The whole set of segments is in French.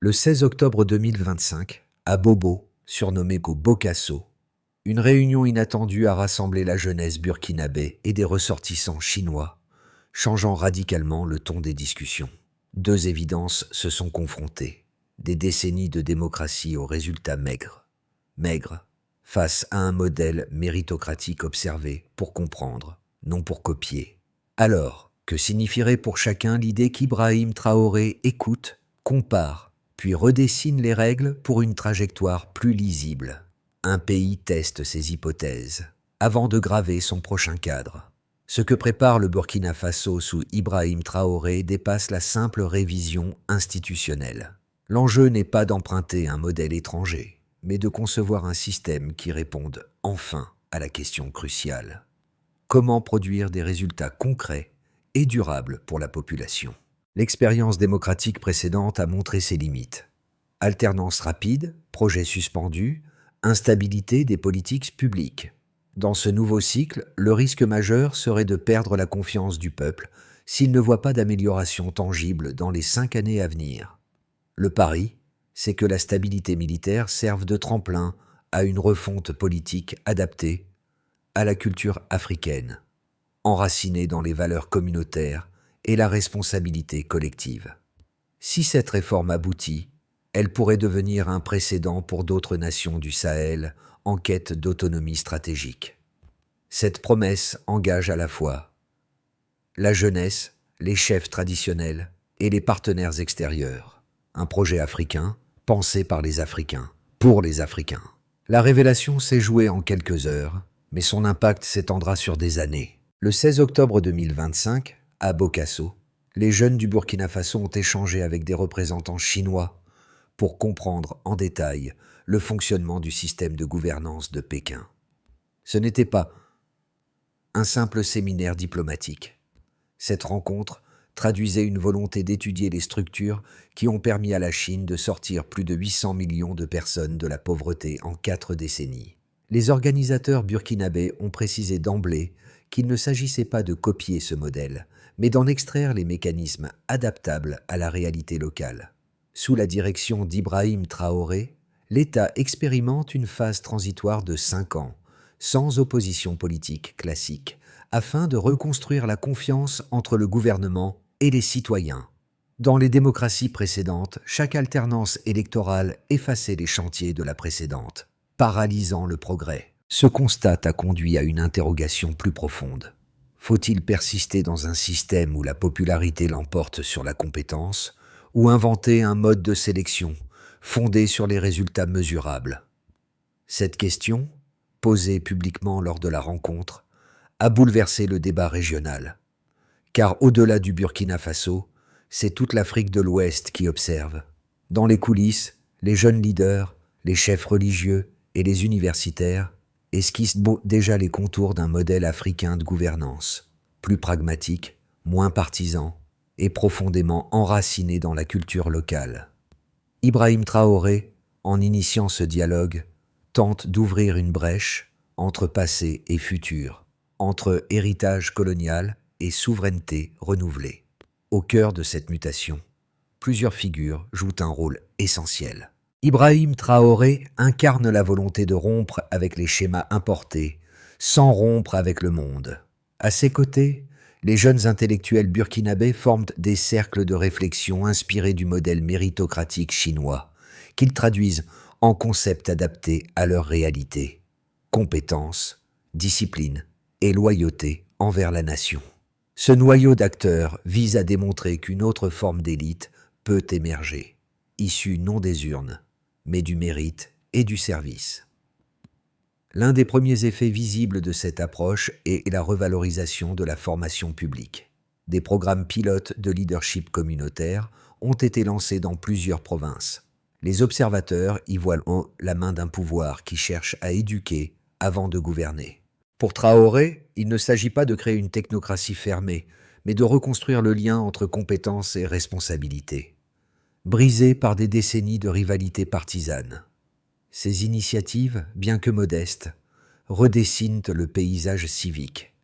Le 16 octobre 2025, à Bobo, surnommé Bokasso, une réunion inattendue a rassemblé la jeunesse burkinabé et des ressortissants chinois, changeant radicalement le ton des discussions. Deux évidences se sont confrontées. Des décennies de démocratie aux résultats maigres. Maigres, face à un modèle méritocratique observé pour comprendre, non pour copier. Alors, que signifierait pour chacun l'idée qu'Ibrahim Traoré écoute, compare, puis redessine les règles pour une trajectoire plus lisible? Un pays teste ses hypothèses, avant de graver son prochain cadre. Ce que prépare le Burkina Faso sous Ibrahim Traoré dépasse la simple révision institutionnelle. L'enjeu n'est pas d'emprunter un modèle étranger, mais de concevoir un système qui réponde enfin à la question cruciale. Comment produire des résultats concrets et durables pour la population? L'expérience démocratique précédente a montré ses limites. Alternance rapide, projets suspendus, instabilité des politiques publiques. Dans ce nouveau cycle, le risque majeur serait de perdre la confiance du peuple s'il ne voit pas d'amélioration tangible dans les 5 années à venir. Le pari, c'est que la stabilité militaire serve de tremplin à une refonte politique adaptée à la culture africaine, enracinée dans les valeurs communautaires et la responsabilité collective. Si cette réforme aboutit, elle pourrait devenir un précédent pour d'autres nations du Sahel en quête d'autonomie stratégique. Cette promesse engage à la fois la jeunesse, les chefs traditionnels et les partenaires extérieurs. Un projet africain, pensé par les Africains, pour les Africains. La révélation s'est jouée en quelques heures, mais son impact s'étendra sur des années. Le 16 octobre 2025, à Bokasso, les jeunes du Burkina Faso ont échangé avec des représentants chinois pour comprendre en détail le fonctionnement du système de gouvernance de Pékin. Ce n'était pas un simple séminaire diplomatique. Cette rencontre traduisait une volonté d'étudier les structures qui ont permis à la Chine de sortir plus de 800 millions de personnes de la pauvreté en 4 décennies. Les organisateurs burkinabés ont précisé d'emblée qu'il ne s'agissait pas de copier ce modèle, mais d'en extraire les mécanismes adaptables à la réalité locale. Sous la direction d'Ibrahim Traoré, l'État expérimente une phase transitoire de 5 ans, sans opposition politique classique, afin de reconstruire la confiance entre le gouvernement et les citoyens. Dans les démocraties précédentes, chaque alternance électorale effaçait les chantiers de la précédente, paralysant le progrès. Ce constat a conduit à une interrogation plus profonde. Faut-il persister dans un système où la popularité l'emporte sur la compétence, ou inventer un mode de sélection fondé sur les résultats mesurables? Cette question, posée publiquement lors de la rencontre, a bouleversé le débat régional. Car au-delà du Burkina Faso, c'est toute l'Afrique de l'Ouest qui observe. Dans les coulisses, les jeunes leaders, les chefs religieux et les universitaires esquissent déjà les contours d'un modèle africain de gouvernance, plus pragmatique, moins partisan et profondément enraciné dans la culture locale. Ibrahim Traoré, en initiant ce dialogue, tente d'ouvrir une brèche entre passé et futur, entre héritage colonial et souveraineté renouvelée. Au cœur de cette mutation, plusieurs figures jouent un rôle essentiel. Ibrahim Traoré incarne la volonté de rompre avec les schémas importés, sans rompre avec le monde. À ses côtés, les jeunes intellectuels burkinabés forment des cercles de réflexion inspirés du modèle méritocratique chinois, qu'ils traduisent en concepts adaptés à leur réalité. Compétence, discipline et loyauté envers la nation. Ce noyau d'acteurs vise à démontrer qu'une autre forme d'élite peut émerger, issue non des urnes, mais du mérite et du service. L'un des premiers effets visibles de cette approche est la revalorisation de la formation publique. Des programmes pilotes de leadership communautaire ont été lancés dans plusieurs provinces. Les observateurs y voient la main d'un pouvoir qui cherche à éduquer avant de gouverner. Pour Traoré, il ne s'agit pas de créer une technocratie fermée, mais de reconstruire le lien entre compétences et responsabilité, brisé par des décennies de rivalité partisane. Ces initiatives, bien que modestes, redessinent le paysage civique.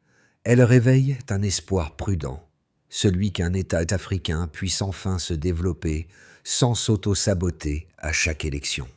Elles réveillent un espoir prudent, celui qu'un État africain puisse enfin se développer sans s'auto-saboter à chaque élection.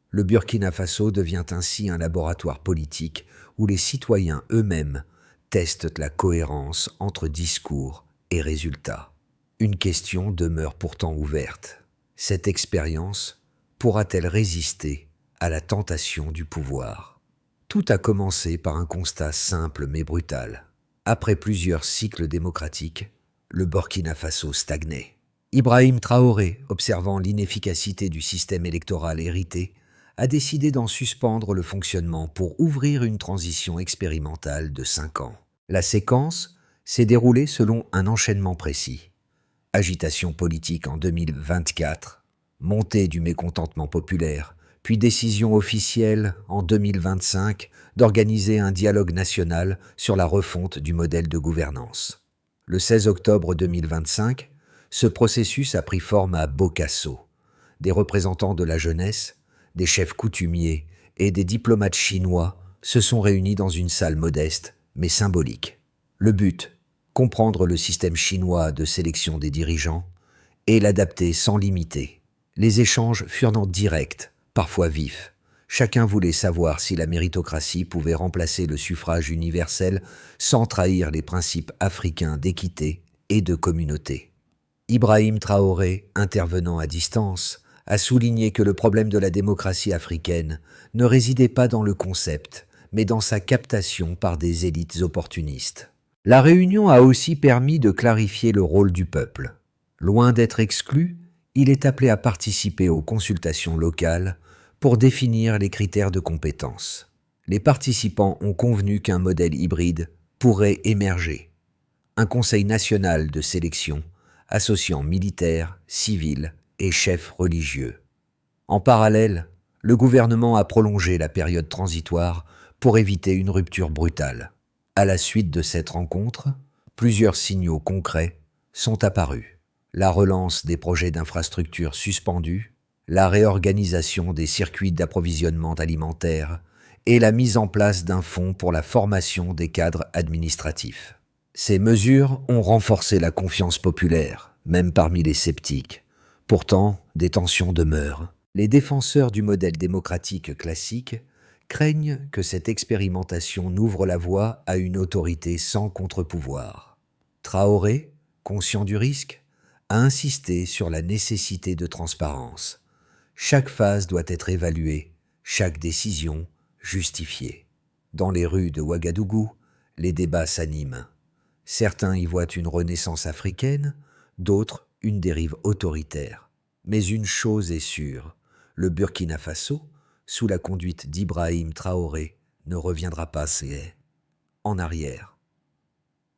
Le Burkina Faso devient ainsi un laboratoire politique où les citoyens eux-mêmes testent la cohérence entre discours et résultats. Une question demeure pourtant ouverte. Cette expérience pourra-t-elle résister à la tentation du pouvoir? Tout a commencé par un constat simple mais brutal. Après plusieurs cycles démocratiques, le Burkina Faso stagnait. Ibrahim Traoré, observant l'inefficacité du système électoral hérité, a décidé d'en suspendre le fonctionnement pour ouvrir une transition expérimentale de 5 ans. La séquence s'est déroulée selon un enchaînement précis. Agitation politique en 2024, montée du mécontentement populaire, puis décision officielle en 2025 d'organiser un dialogue national sur la refonte du modèle de gouvernance. Le 16 octobre 2025, ce processus a pris forme à Bokasso. Des représentants de la jeunesse, des chefs coutumiers et des diplomates chinois se sont réunis dans une salle modeste, mais symbolique. Le but, comprendre le système chinois de sélection des dirigeants et l'adapter sans limiter. Les échanges furent directs, parfois vifs. Chacun voulait savoir si la méritocratie pouvait remplacer le suffrage universel sans trahir les principes africains d'équité et de communauté. Ibrahim Traoré, intervenant à distance, a souligné que le problème de la démocratie africaine ne résidait pas dans le concept, mais dans sa captation par des élites opportunistes. La réunion a aussi permis de clarifier le rôle du peuple. Loin d'être exclu, il est appelé à participer aux consultations locales pour définir les critères de compétence. Les participants ont convenu qu'un modèle hybride pourrait émerger. Un conseil national de sélection associant militaires, civils et chefs religieux. En parallèle, le gouvernement a prolongé la période transitoire pour éviter une rupture brutale. À la suite de cette rencontre, plusieurs signaux concrets sont apparus. La relance des projets d'infrastructures suspendus, la réorganisation des circuits d'approvisionnement alimentaire et la mise en place d'un fonds pour la formation des cadres administratifs. Ces mesures ont renforcé la confiance populaire, même parmi les sceptiques. Pourtant, des tensions demeurent. Les défenseurs du modèle démocratique classique craignent que cette expérimentation n'ouvre la voie à une autorité sans contre-pouvoir. Traoré, conscient du risque, a insisté sur la nécessité de transparence. Chaque phase doit être évaluée, chaque décision justifiée. Dans les rues de Ouagadougou, les débats s'animent. Certains y voient une renaissance africaine, d'autres une dérive autoritaire. Mais une chose est sûre, le Burkina Faso, sous la conduite d'Ibrahim Traoré, ne reviendra pas en arrière.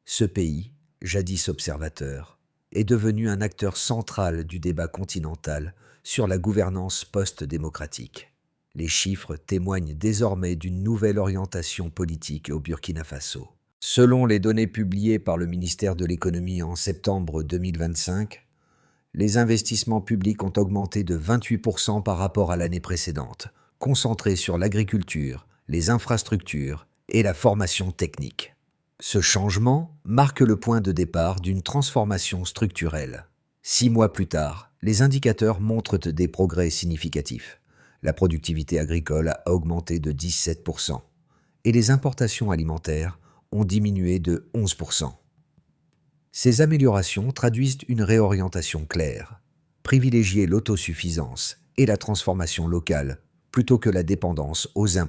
Ce pays, jadis observateur, est devenu un acteur central du débat continental sur la gouvernance post-démocratique. Les chiffres témoignent désormais d'une nouvelle orientation politique au Burkina Faso. Selon les données publiées par le ministère de l'Économie en septembre 2025, les investissements publics ont augmenté de 28% par rapport à l'année précédente, concentrés sur l'agriculture, les infrastructures et la formation technique. Ce changement marque le point de départ d'une transformation structurelle. 6 mois plus tard, les indicateurs montrent des progrès significatifs. La productivité agricole a augmenté de 17% et les importations alimentaires ont diminué de 11%. Ces améliorations traduisent une réorientation claire, privilégier l'autosuffisance et la transformation locale plutôt que la dépendance aux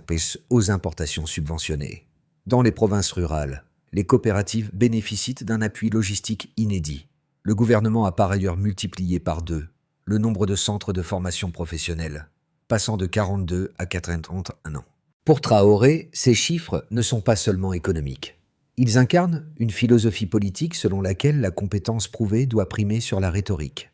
importations subventionnées. Dans les provinces rurales, les coopératives bénéficient d'un appui logistique inédit. Le gouvernement a par ailleurs multiplié par 2 le nombre de centres de formation professionnelle, passant de 42 à 81 ans. Pour Traoré, ces chiffres ne sont pas seulement économiques. Ils incarnent une philosophie politique selon laquelle la compétence prouvée doit primer sur la rhétorique.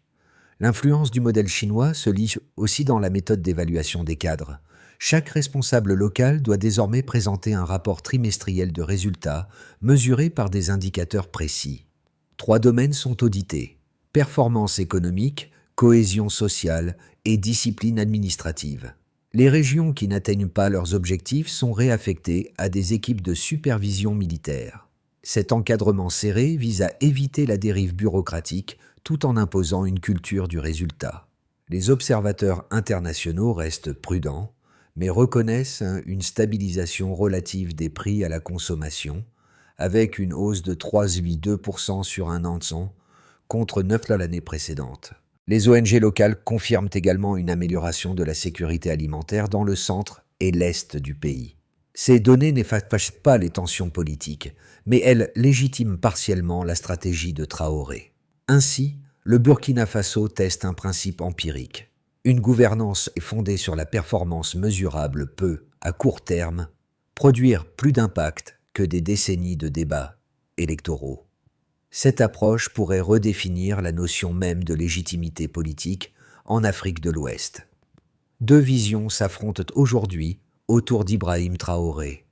L'influence du modèle chinois se lie aussi dans la méthode d'évaluation des cadres. Chaque responsable local doit désormais présenter un rapport trimestriel de résultats mesuré par des indicateurs précis. 3 domaines sont audités: performance économique, cohésion sociale et discipline administrative. Les régions qui n'atteignent pas leurs objectifs sont réaffectées à des équipes de supervision militaire. Cet encadrement serré vise à éviter la dérive bureaucratique tout en imposant une culture du résultat. Les observateurs internationaux restent prudents, mais reconnaissent une stabilisation relative des prix à la consommation, avec une hausse de 3,2% sur un an contre 9 l'année précédente. Les ONG locales confirment également une amélioration de la sécurité alimentaire dans le centre et l'est du pays. Ces données n'effacent pas les tensions politiques, mais elles légitiment partiellement la stratégie de Traoré. Ainsi, le Burkina Faso teste un principe empirique. Une gouvernance fondée sur la performance mesurable peut, à court terme, produire plus d'impact que des décennies de débats électoraux. Cette approche pourrait redéfinir la notion même de légitimité politique en Afrique de l'Ouest. Deux visions s'affrontent aujourd'hui autour d'Ibrahim Traoré.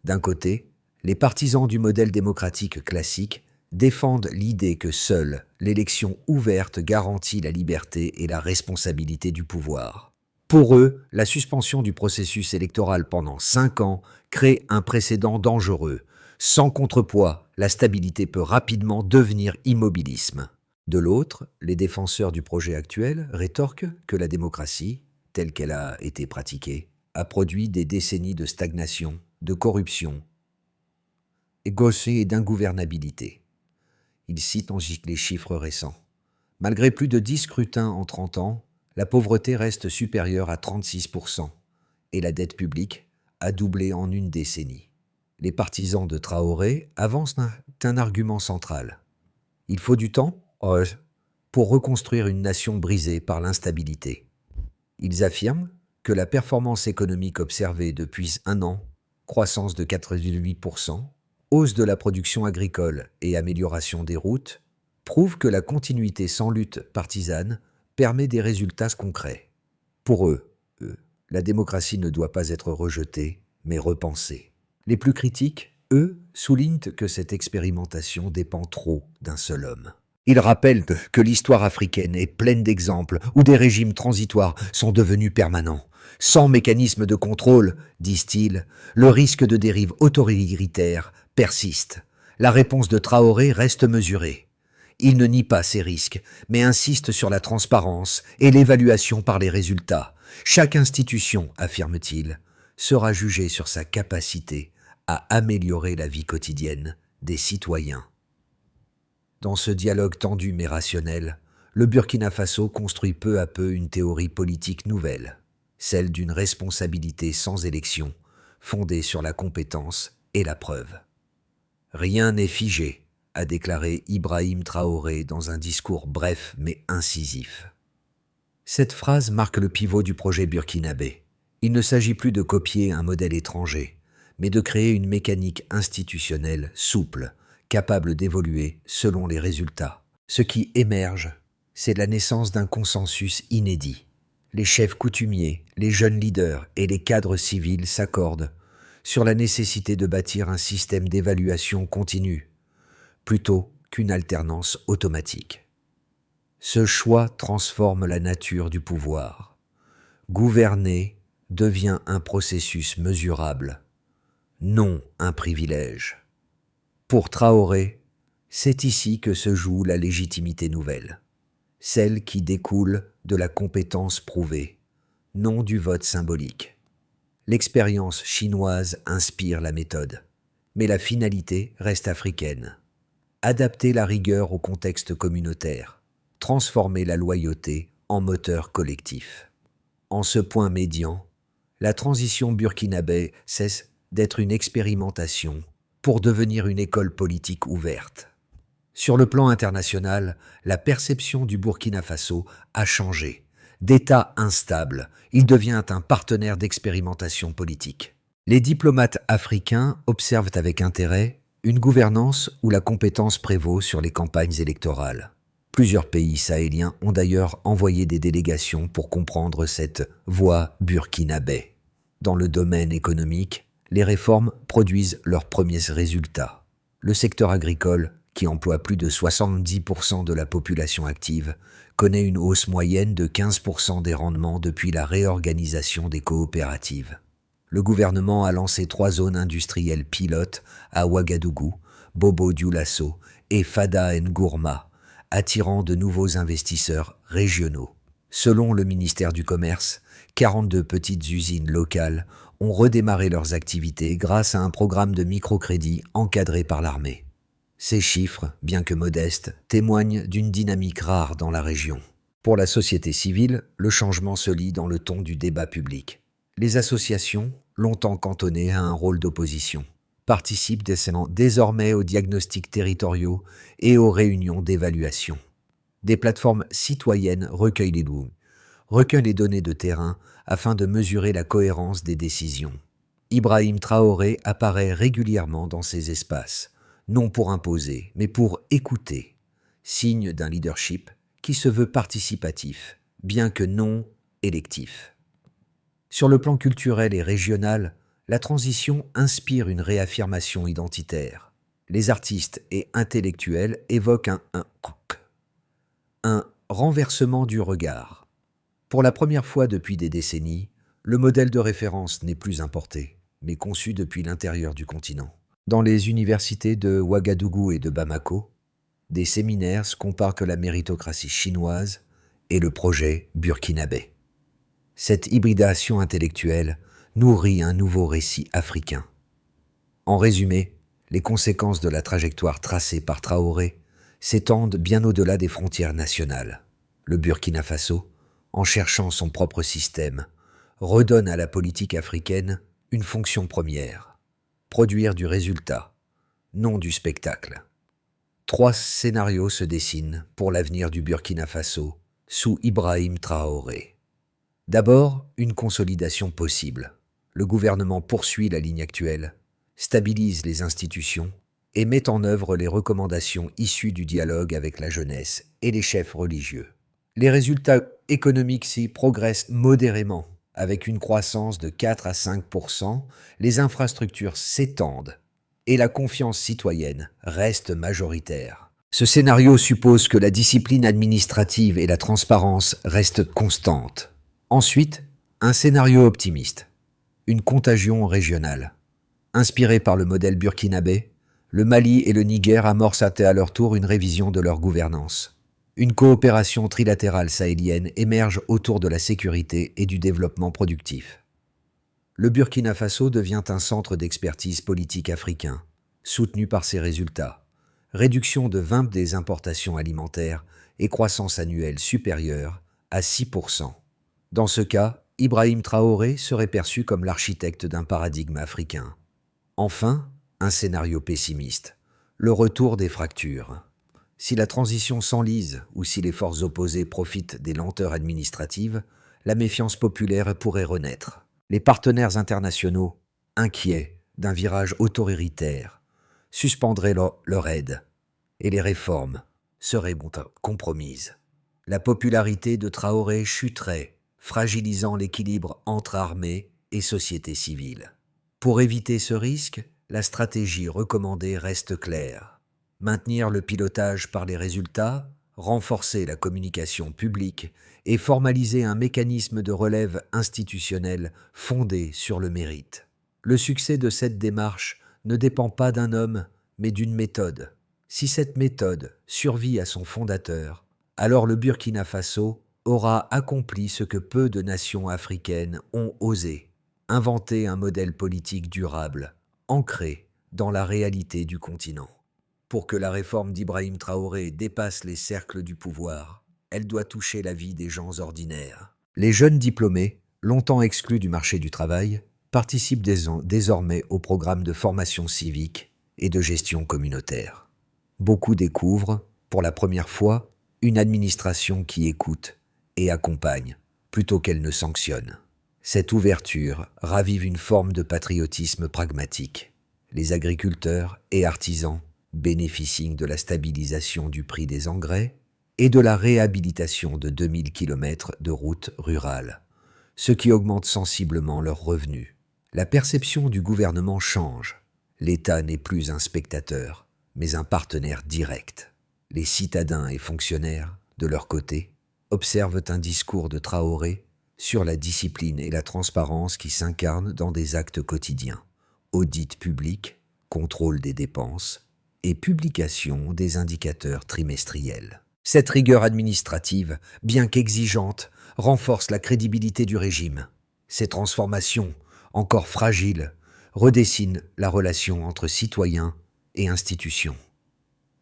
D'un côté, les partisans du modèle démocratique classique défendent l'idée que seule l'élection ouverte garantit la liberté et la responsabilité du pouvoir. Pour eux, la suspension du processus électoral pendant 5 ans crée un précédent dangereux. Sans contrepoids, la stabilité peut rapidement devenir immobilisme. De l'autre, les défenseurs du projet actuel rétorquent que la démocratie, telle qu'elle a été pratiquée, a produit des décennies de stagnation, de corruption, et d'ingouvernabilité. Ils citent ensuite les chiffres récents. Malgré plus de 10 scrutins en 30 ans, la pauvreté reste supérieure à 36% et la dette publique a doublé en une décennie. Les partisans de Traoré avancent un argument central. Il faut du temps pour reconstruire une nation brisée par l'instabilité. Ils affirment que la performance économique observée depuis un an, croissance de 4,8%, hausse de la production agricole et amélioration des routes, prouve que la continuité sans lutte partisane permet des résultats concrets. Pour eux, la démocratie ne doit pas être rejetée, mais repensée. Les plus critiques, eux, soulignent que cette expérimentation dépend trop d'un seul homme. Ils rappellent que l'histoire africaine est pleine d'exemples où des régimes transitoires sont devenus permanents. Sans mécanisme de contrôle, disent-ils, le risque de dérive autoritaire persiste. La réponse de Traoré reste mesurée. Il ne nie pas ces risques, mais insiste sur la transparence et l'évaluation par les résultats. Chaque institution, affirme-t-il, sera jugée sur sa capacité à améliorer la vie quotidienne des citoyens. Dans ce dialogue tendu mais rationnel, le Burkina Faso construit peu à peu une théorie politique nouvelle, celle d'une responsabilité sans élection, fondée sur la compétence et la preuve. Rien n'est figé, a déclaré Ibrahim Traoré dans un discours bref mais incisif. Cette phrase marque le pivot du projet burkinabé. Il ne s'agit plus de copier un modèle étranger, mais de créer une mécanique institutionnelle souple, capable d'évoluer selon les résultats. Ce qui émerge, c'est la naissance d'un consensus inédit. Les chefs coutumiers, les jeunes leaders et les cadres civils s'accordent sur la nécessité de bâtir un système d'évaluation continue, plutôt qu'une alternance automatique. Ce choix transforme la nature du pouvoir. Gouverner devient un processus mesurable, non un privilège. Pour Traoré, c'est ici que se joue la légitimité nouvelle, celle qui découle de la compétence prouvée, non du vote symbolique. L'expérience chinoise inspire la méthode, mais la finalité reste africaine. Adapter la rigueur au contexte communautaire, transformer la loyauté en moteur collectif. En ce point médian, la transition burkinabé cesse d'être une expérimentation pour devenir une école politique ouverte. Sur le plan international, la perception du Burkina Faso a changé. D'État instable, il devient un partenaire d'expérimentation politique. Les diplomates africains observent avec intérêt une gouvernance où la compétence prévaut sur les campagnes électorales. Plusieurs pays sahéliens ont d'ailleurs envoyé des délégations pour comprendre cette voie burkinabé. Dans le domaine économique, les réformes produisent leurs premiers résultats. Le secteur agricole, qui emploie plus de 70% de la population active, connaît une hausse moyenne de 15% des rendements depuis la réorganisation des coopératives. Le gouvernement a lancé 3 zones industrielles pilotes à Ouagadougou, Bobo-Dioulasso et Fada Ngourma, attirant de nouveaux investisseurs régionaux. Selon le ministère du Commerce, 42 petites usines locales ont redémarré leurs activités grâce à un programme de microcrédit encadré par l'armée. Ces chiffres, bien que modestes, témoignent d'une dynamique rare dans la région. Pour la société civile, le changement se lit dans le ton du débat public. Les associations, longtemps cantonnées à un rôle d'opposition, participent désormais aux diagnostics territoriaux et aux réunions d'évaluation. Des plateformes citoyennes recueillent les données de terrain afin de mesurer la cohérence des décisions. Ibrahim Traoré apparaît régulièrement dans ces espaces, non pour imposer, mais pour écouter, signe d'un leadership qui se veut participatif, bien que non électif. Sur le plan culturel et régional, la transition inspire une réaffirmation identitaire. Les artistes et intellectuels évoquent un renversement du regard. Pour la première fois depuis des décennies, le modèle de référence n'est plus importé, mais conçu depuis l'intérieur du continent. Dans les universités de Ouagadougou et de Bamako, des séminaires se comparent que la méritocratie chinoise et le projet burkinabé. Cette hybridation intellectuelle nourrit un nouveau récit africain. En résumé, les conséquences de la trajectoire tracée par Traoré s'étendent bien au-delà des frontières nationales. Le Burkina Faso, en cherchant son propre système, redonne à la politique africaine une fonction première: produire du résultat, non du spectacle. 3 scénarios se dessinent pour l'avenir du Burkina Faso sous Ibrahim Traoré. D'abord, une consolidation possible. Le gouvernement poursuit la ligne actuelle, stabilise les institutions et met en œuvre les recommandations issues du dialogue avec la jeunesse et les chefs religieux. Les résultats économiques s'y progressent modérément. Avec une croissance de 4 à 5%, les infrastructures s'étendent et la confiance citoyenne reste majoritaire. Ce scénario suppose que la discipline administrative et la transparence restent constantes. Ensuite, un scénario optimiste, une contagion régionale. Inspiré par le modèle burkinabé, le Mali et le Niger amorcent à leur tour une révision de leur gouvernance. Une coopération trilatérale sahélienne émerge autour de la sécurité et du développement productif. Le Burkina Faso devient un centre d'expertise politique africain, soutenu par ses résultats. Réduction de 20 des importations alimentaires et croissance annuelle supérieure à 6%. Dans ce cas, Ibrahim Traoré serait perçu comme l'architecte d'un paradigme africain. Enfin, un scénario pessimiste, le retour des fractures. Si la transition s'enlise ou si les forces opposées profitent des lenteurs administratives, la méfiance populaire pourrait renaître. Les partenaires internationaux, inquiets d'un virage autoritaire, suspendraient leur aide et les réformes seraient compromises. La popularité de Traoré chuterait, fragilisant l'équilibre entre armée et société civile. Pour éviter ce risque, la stratégie recommandée reste claire: maintenir le pilotage par les résultats, renforcer la communication publique et formaliser un mécanisme de relève institutionnel fondé sur le mérite. Le succès de cette démarche ne dépend pas d'un homme, mais d'une méthode. Si cette méthode survit à son fondateur, alors le Burkina Faso aura accompli ce que peu de nations africaines ont osé: inventer un modèle politique durable, ancré dans la réalité du continent. Pour que la réforme d'Ibrahim Traoré dépasse les cercles du pouvoir, elle doit toucher la vie des gens ordinaires. Les jeunes diplômés, longtemps exclus du marché du travail, participent désormais au programme de formation civique et de gestion communautaire. Beaucoup découvrent, pour la première fois, une administration qui écoute et accompagne, plutôt qu'elle ne sanctionne. Cette ouverture ravive une forme de patriotisme pragmatique. Les agriculteurs et artisans bénéficient de la stabilisation du prix des engrais et de la réhabilitation de 2000 km de routes rurales, ce qui augmente sensiblement leurs revenus. La perception du gouvernement change. L'État n'est plus un spectateur, mais un partenaire direct. Les citadins et fonctionnaires, de leur côté, observent un discours de Traoré sur la discipline et la transparence qui s'incarnent dans des actes quotidiens: audit public, contrôle des dépenses et publication des indicateurs trimestriels. Cette rigueur administrative, bien qu'exigeante, renforce la crédibilité du régime. Ces transformations, encore fragiles, redessinent la relation entre citoyens et institutions.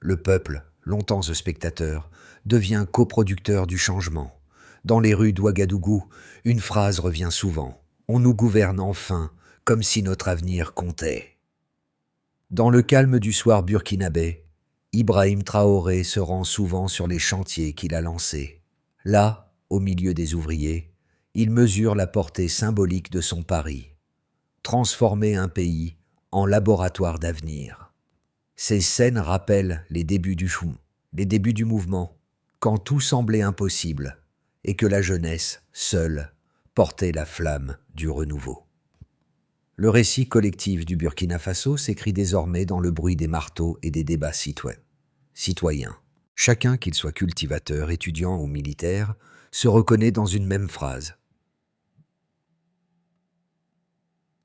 Le peuple, longtemps spectateur, devient coproducteur du changement. Dans les rues d'Ouagadougou, une phrase revient souvent. On nous gouverne enfin, comme si notre avenir comptait. Dans le calme du soir burkinabé, Ibrahim Traoré se rend souvent sur les chantiers qu'il a lancés. Là, au milieu des ouvriers, il mesure la portée symbolique de son pari. Transformer un pays en laboratoire d'avenir. Ces scènes rappellent les débuts du mouvement, quand tout semblait impossible et que la jeunesse, seule, portait la flamme du renouveau. Le récit collectif du Burkina Faso s'écrit désormais dans le bruit des marteaux et des débats citoyens. Chacun, qu'il soit cultivateur, étudiant ou militaire, se reconnaît dans une même phrase.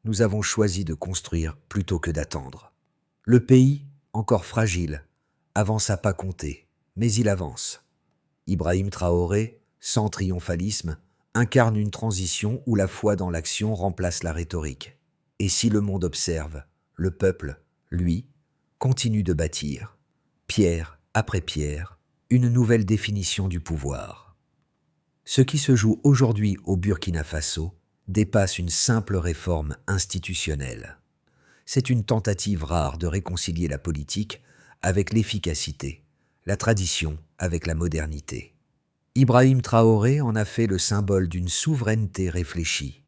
Nous avons choisi de construire plutôt que d'attendre. Le pays, encore fragile, avance à pas compter, mais il avance. Ibrahim Traoré, sans triomphalisme, incarne une transition où la foi dans l'action remplace la rhétorique. Et si le monde observe, le peuple, lui, continue de bâtir, pierre après pierre, une nouvelle définition du pouvoir. Ce qui se joue aujourd'hui au Burkina Faso dépasse une simple réforme institutionnelle. C'est une tentative rare de réconcilier la politique avec l'efficacité, la tradition avec la modernité. Ibrahim Traoré en a fait le symbole d'une souveraineté réfléchie.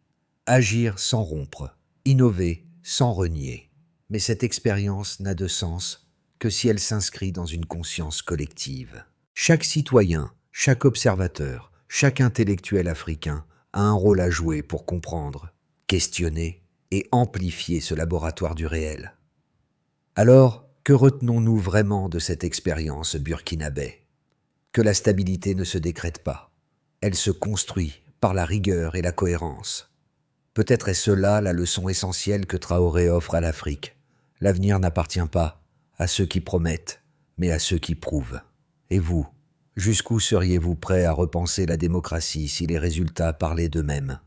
Agir sans rompre, innover sans renier. Mais cette expérience n'a de sens que si elle s'inscrit dans une conscience collective. Chaque citoyen, chaque observateur, chaque intellectuel africain a un rôle à jouer pour comprendre, questionner et amplifier ce laboratoire du réel. Alors, que retenons-nous vraiment de cette expérience burkinabé ? Que la stabilité ne se décrète pas. Elle se construit par la rigueur et la cohérence. Peut-être est-ce là la leçon essentielle que Traoré offre à l'Afrique. L'avenir n'appartient pas à ceux qui promettent, mais à ceux qui prouvent. Et vous, jusqu'où seriez-vous prêt à repenser la démocratie si les résultats parlaient d'eux-mêmes ?